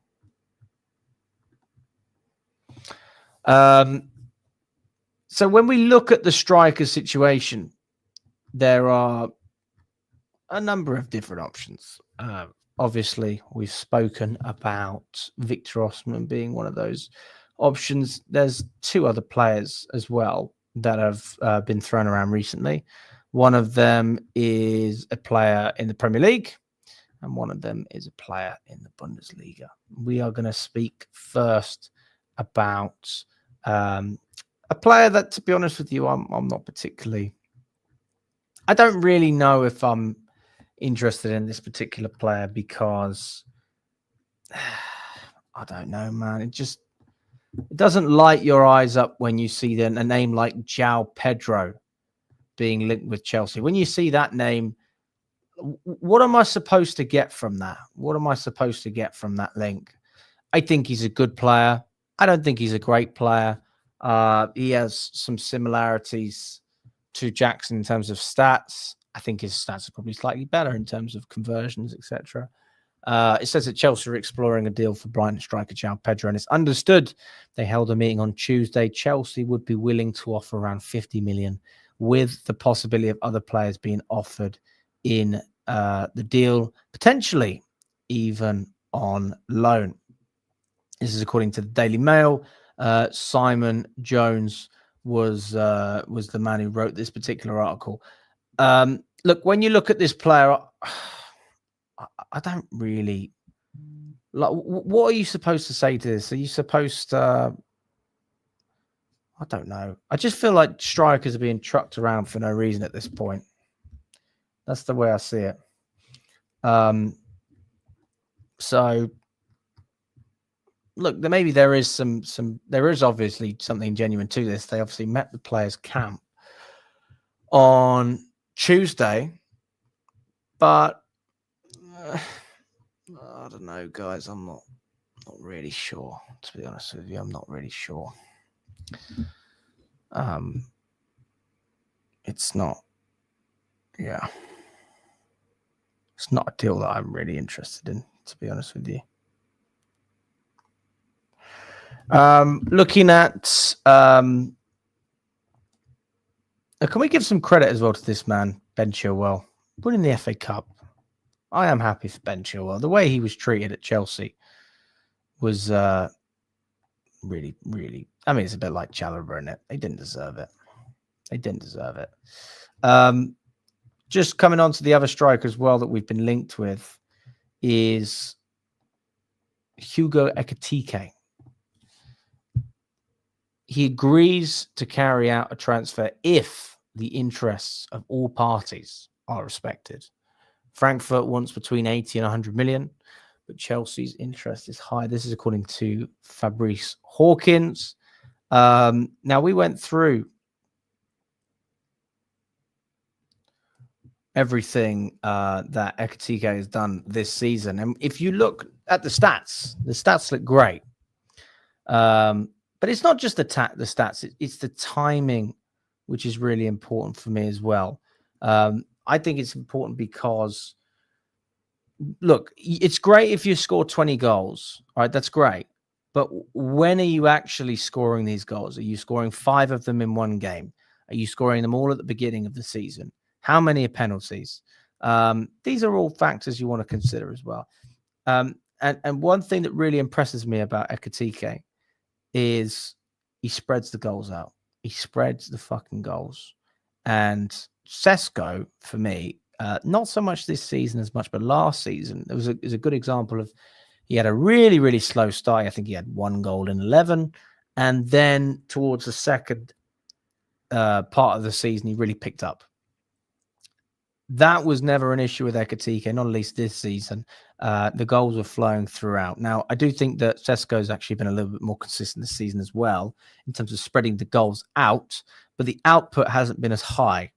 [SPEAKER 1] So when we look at the striker situation, there are a number of different options. Obviously, we've spoken about Victor Osimhen being one of those options. There's two other players as well that have been thrown around recently. One of them is a player in the Premier League, and one of them is a player in the Bundesliga. We are going to speak first about a player that, to be honest with you, I'm not particularly. I don't really know if I'm interested in this particular player because I don't know, man. It doesn't light your eyes up when you see a name like João Pedro being linked with Chelsea. When you see that name, what am I supposed to get from that? What am I supposed to get from that link? I think he's a good player. I don't think he's a great player. He has some similarities to Jackson in terms of stats. I think his stats are probably slightly better in terms of conversions, etc. It says that Chelsea are exploring a deal for Brighton striker João Pedro, and it's understood they held a meeting on Tuesday. Chelsea would be willing to offer around 50 million, with the possibility of other players being offered in the deal, potentially even on loan. This is according to the Daily Mail. Simon Jones was the man who wrote this particular article. Look, when you look at this player, I don't really like. What are you supposed to say to this? Are you supposed to? I don't know. I just feel like strikers are being trucked around for no reason at this point. That's the way I see it. So look, maybe there is there is obviously something genuine to this. They obviously met the players' camp on Tuesday, but I don't know, guys. I'm not really sure. To be honest with you, I'm not really sure. It's not. Yeah, it's not a deal that I'm really interested in, to be honest with you. Looking at, can we give some credit as well to this man, Ben Chilwell, winning the FA Cup? I am happy for Ben Chilwell. The way he was treated at Chelsea was really, really. I mean, it's a bit like Chalobah, isn't it? They didn't deserve it. They didn't deserve it. Just coming on to the other striker as well that we've been linked with is Hugo Ekitike. He agrees to carry out a transfer if the interests of all parties are respected. Frankfurt wants between 80 and 100 million, but Chelsea's interest is high. This is according to Fabrice Hawkins. Now, we went through everything that Ekitike has done this season. And if you look at the stats look great. But it's not just the stats, it's the timing, which is really important for me as well. I think it's important because, look, it's great if you score 20 goals, all right? That's great. But when are you actually scoring these goals? Are you scoring 5 of them in one game? Are you scoring them all at the beginning of the season? How many are penalties? These are all factors you want to consider as well. And one thing that really impresses me about Ekitike is he spreads the goals out. He spreads the fucking goals. And Sesko, for me, not so much this season as much, but last season, it was a good example of he had a really, really slow start. I think he had 1 goal in 11. And then towards the second part of the season, he really picked up. That was never an issue with Ekitike, not at least this season. The goals were flowing throughout. Now, I do think that Sesko's actually been a little bit more consistent this season as well in terms of spreading the goals out, but the output hasn't been as high.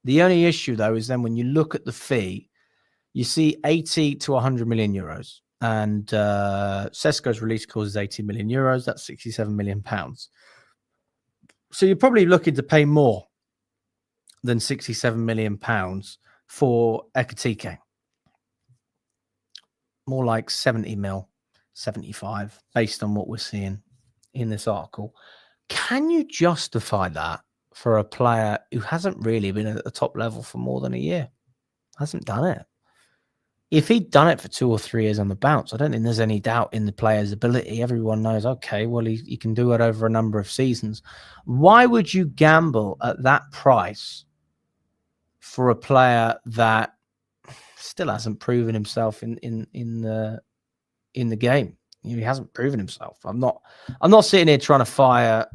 [SPEAKER 1] The only issue, though, is then when you look at the fee, you see 80 to 100 million euros, and Sesko's release clause is 80 million euros. That's 67 million pounds. So you're probably looking to pay more than 67 million pounds for Ekitike. More like 70 mil, 75, based on what we're seeing in this article. Can you justify that for a player who hasn't really been at the top level for more than a year? Hasn't done it. If he'd done it for 2 or 3 years on the bounce, I don't think there's any doubt in the player's ability. Everyone knows, okay, well, he can do it over a number of seasons. Why would you gamble at that price for a player that still hasn't proven himself in the game? He hasn't proven himself. I'm not sitting here trying to fire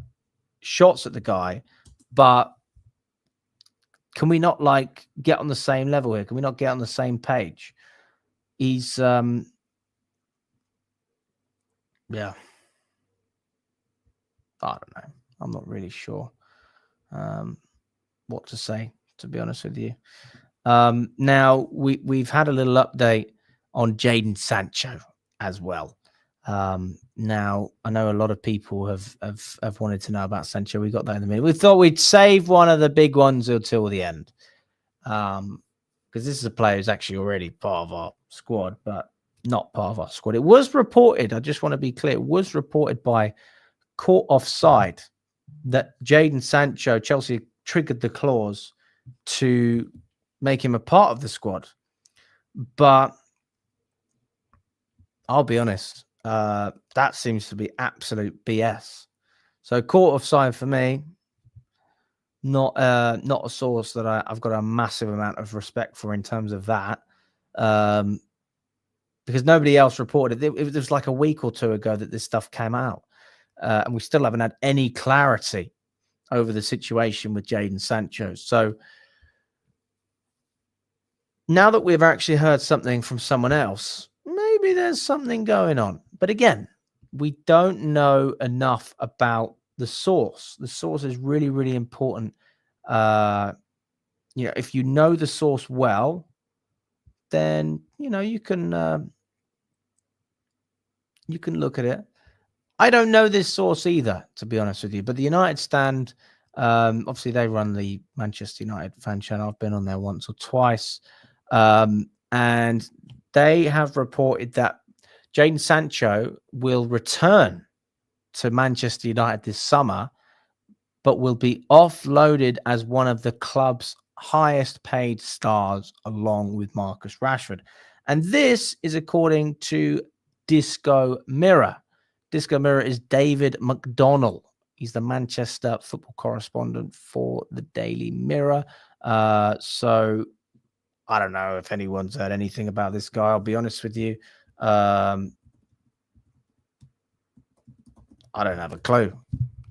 [SPEAKER 1] shots at the guy, but can we not get on the same level here? Can we not get on the same page? He's yeah. I don't know. I'm not really sure what to say, to be honest with you. Now we've had a little update on Jadon Sancho as well. Now, I know a lot of people have wanted to know about Sancho. We got that in the minute. We thought we'd save one of the big ones until the end, because this is a player who's actually already part of our squad, but not part of our squad. It was reported, I just want to be clear, it was reported by Court Offside that Jadon Sancho, Chelsea triggered the clause to make him a part of the squad. But I'll be honest, that seems to be absolute BS. So Court Offside for me, not a source that I've got a massive amount of respect for in terms of that. Because nobody else reported it. It was like a week or two ago that this stuff came out. And we still haven't had any clarity over the situation with Jadon Sancho. So now that we've actually heard something from someone else, maybe there's something going on. But again, we don't know enough about the source. The source is really, really important. If you know the source well, then you can look at it. I don't know this source either, to be honest with you. But the United Stand, obviously they run the Manchester United fan channel. I've been on there once or twice. And they have reported that Jadon Sancho will return to Manchester United this summer, but will be offloaded as one of the club's highest paid stars along with Marcus Rashford. And this is according to Disco Mirror. Disco Mirror is David McDonnell. He's the Manchester football correspondent for the Daily Mirror. So I don't know if anyone's heard anything about this guy. I'll be honest with you. I don't have a clue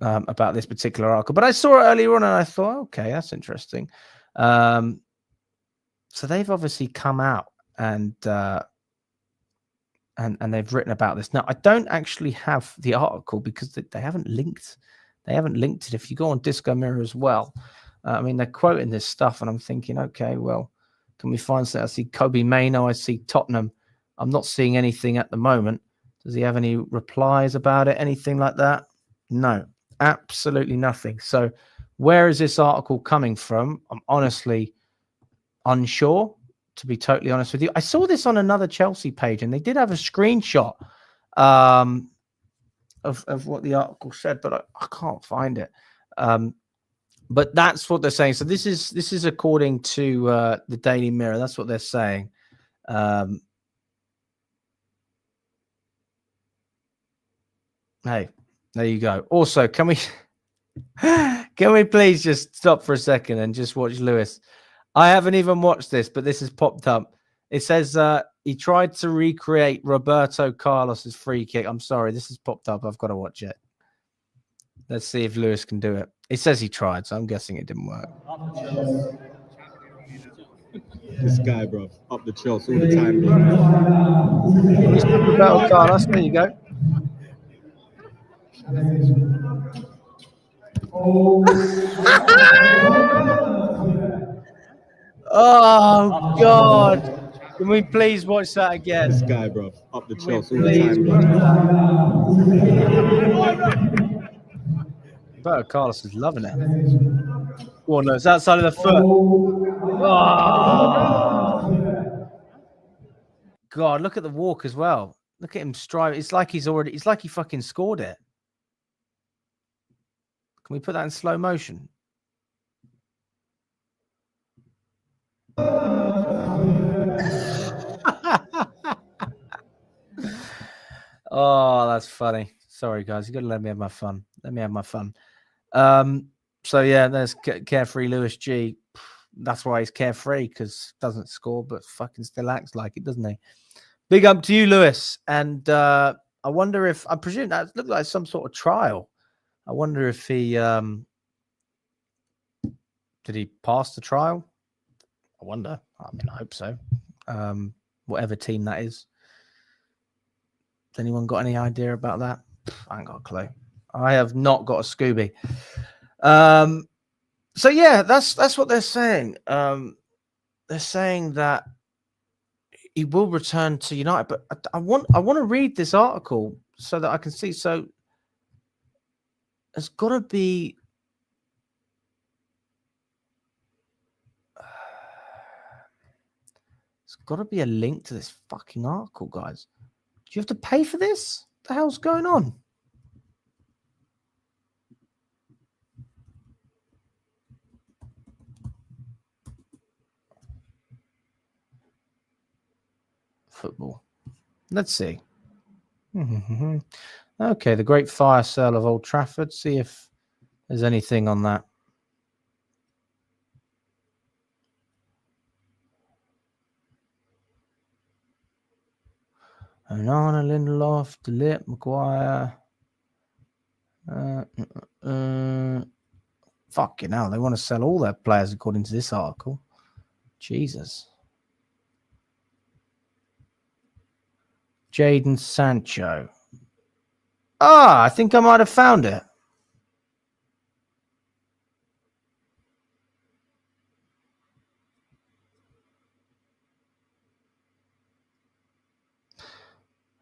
[SPEAKER 1] about this particular article, but I saw it earlier on and I thought, okay, that's interesting. So they've obviously come out and they've written about this. Now, I don't actually have the article because they haven't linked. They haven't linked it. If you go on Disco Mirror as well, I mean, they're quoting this stuff, and I'm thinking, okay, well, can we find something? I see Kobe Mainoo. I see Tottenham. I'm not seeing anything at the moment. Does he have any replies about it? Anything like that? No, absolutely nothing. So where is this article coming from? I'm honestly unsure, to be totally honest with you. I saw this on another Chelsea page, and they did have a screenshot of what the article said, but I can't find it. But that's what they're saying. So this is according to the Daily Mirror. That's what they're saying. Hey, there you go. Also, can we please just stop for a second and just watch Lewis? I haven't even watched this, but this has popped up. It says he tried to recreate Roberto Carlos's free kick. I'm sorry, this has popped up. I've got to watch it. Let's see if Lewis can do it. It says he tried, so I'm guessing it didn't work.
[SPEAKER 2] This guy, bro, up the Chelsea all the time.
[SPEAKER 1] Roberto Carlos, there you go. Oh God! Can we please watch that again?
[SPEAKER 2] This guy, bro, up the Chelsea all the time.
[SPEAKER 1] Roberto Carlos is loving it. Oh no, it's outside of the foot. Oh. God, look at the walk as well. Look at him striving. It's like he fucking scored it. Can we put that in slow motion? Oh, that's funny. Sorry, guys. You got to let me have my fun. Let me have my fun. So yeah, there's Carefree Lewis G. That's why he's carefree, because doesn't score, but fucking still acts like it, doesn't he? Big up to you, Lewis. And I wonder if, I presume that looked like some sort of trial. I wonder if he did he pass the trial? I wonder. I mean, I hope so. Whatever team that is. Has anyone got any idea about that? I ain't got a clue. I have not got a Scooby. So yeah, that's what they're saying. They're saying that he will return to United, but I want to read this article so that I can see. So there's got to be. There's got to be a link to this fucking article, guys. Do you have to pay for this? What the hell's going on? Football. Let's see. Okay, the great fire sale of Old Trafford. See if there's anything on that. Onana, Lindelof, De Ligt, Maguire. Fucking hell, they want to sell all their players according to this article. Jesus. Jadon Sancho. I think I might have found it.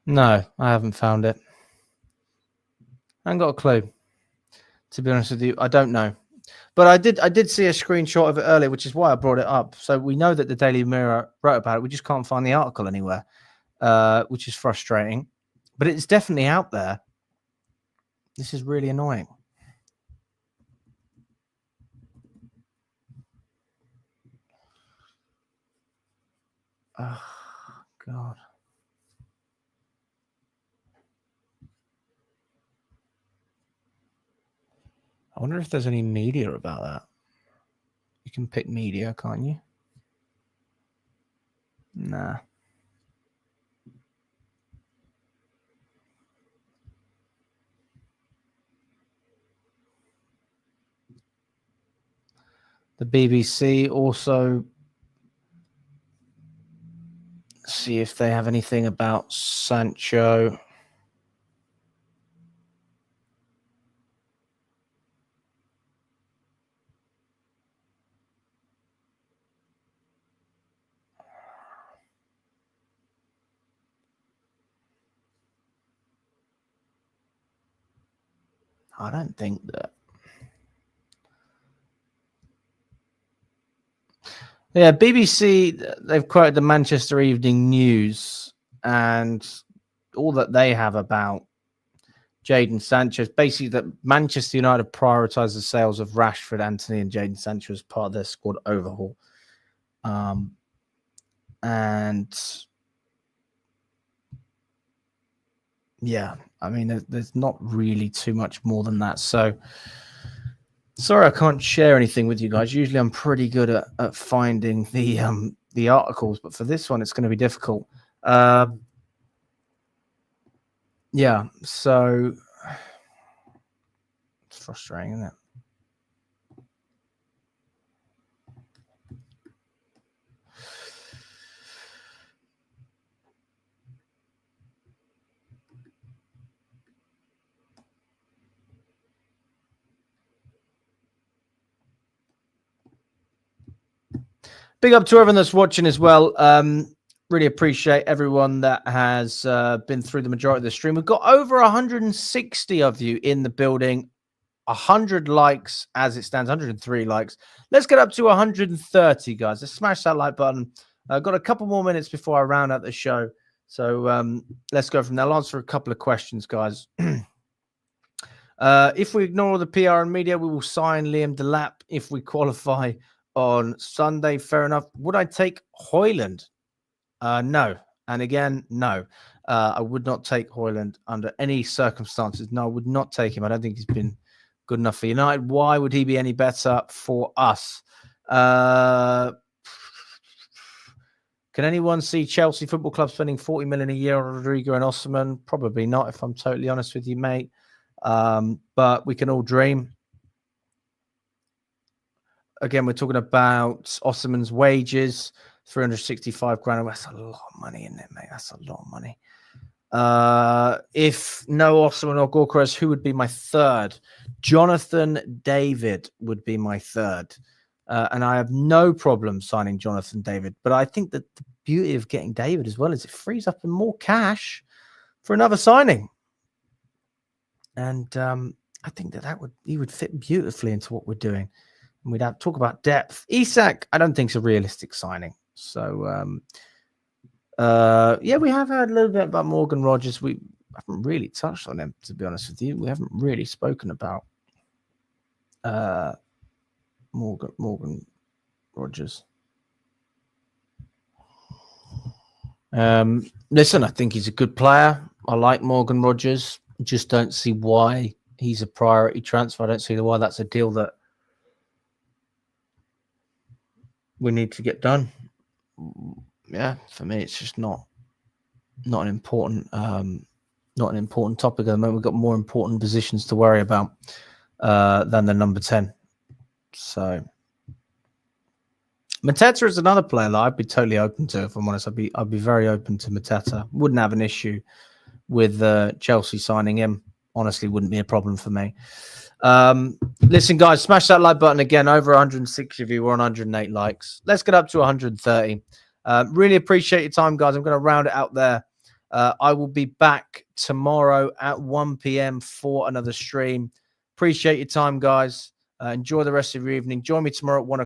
[SPEAKER 1] No, I haven't found it. I haven't got a clue. To be honest with you, I don't know. But I did see a screenshot of it earlier, which is why I brought it up. So we know that the Daily Mirror wrote about it. We just can't find the article anywhere, which is frustrating. But it's definitely out there. This is really annoying. Oh, God. I wonder if there's any media about that. You can pick media, can't you? Nah. The BBC also see if they have anything about Sancho. I don't think that. Yeah, BBC, they've quoted the Manchester Evening News, and all that they have about Jadon Sancho is basically that Manchester United prioritised the sales of Rashford, Anthony, and Jadon Sancho as part of their squad overhaul. And yeah, I mean, there's not really too much more than that. So sorry, I can't share anything with you guys. Usually I'm pretty good at finding the articles, but for this one, it's going to be difficult. Yeah, so it's frustrating, isn't it? Big up to everyone that's watching as well. Really appreciate everyone that has been through the majority of the stream. We've got over 160 of you in the building. 100 likes as it stands, 103 likes. Let's get up to 130, guys. Let's smash that like button. I've got a couple more minutes before I round out the show. So let's go from there. I'll answer a couple of questions, guys. If we ignore the PR and media, we will sign Liam Delap if we qualify on Sunday. Fair enough. Would I take Højlund? No. And again, no. I would not take Højlund under any circumstances. No, I would not take him. I don't think he's been good enough for United. Why would he be any better for us? Can anyone see Chelsea Football Club spending 40 million a year on Rodrigo and Osimhen? Probably not, if I'm totally honest with you, mate. But we can all dream. Again, we're talking about Osimhen's wages, 365 grand. That's a lot of money, isn't it, mate? That's a lot of money. If no Osimhen or Gyökeres, who would be my third? Jonathan David would be my third. And I have no problem signing Jonathan David. But I think that the beauty of getting David as well is it frees up more cash for another signing. And I think he would fit beautifully into what we're doing. And we'd have to talk about depth. Isak, I don't think is a realistic signing. So yeah, we have heard a little bit about Morgan Rogers. We haven't really touched on him, to be honest with you. We haven't really spoken about Morgan Rogers. Listen, I think he's a good player. I like Morgan Rogers. Just don't see why he's a priority transfer. I don't see why that's a deal that we need to get done. Yeah, for me, it's just not an important topic at the moment. We've got more important positions to worry about than the number 10. So Mateta is another player that I'd be totally open to. If I'm honest, I'd be very open to Mateta. Wouldn't have an issue with Chelsea signing him. Honestly, wouldn't be a problem for me. Listen, guys, smash that like button again. Over 160 of you. We're on 108 likes. Let's get up to 130. Really appreciate your time, guys. I'm going to round it out there. I will be back tomorrow at 1 p.m. for another stream. Appreciate your time, guys. Enjoy the rest of your evening. Join me tomorrow at 1 o'clock.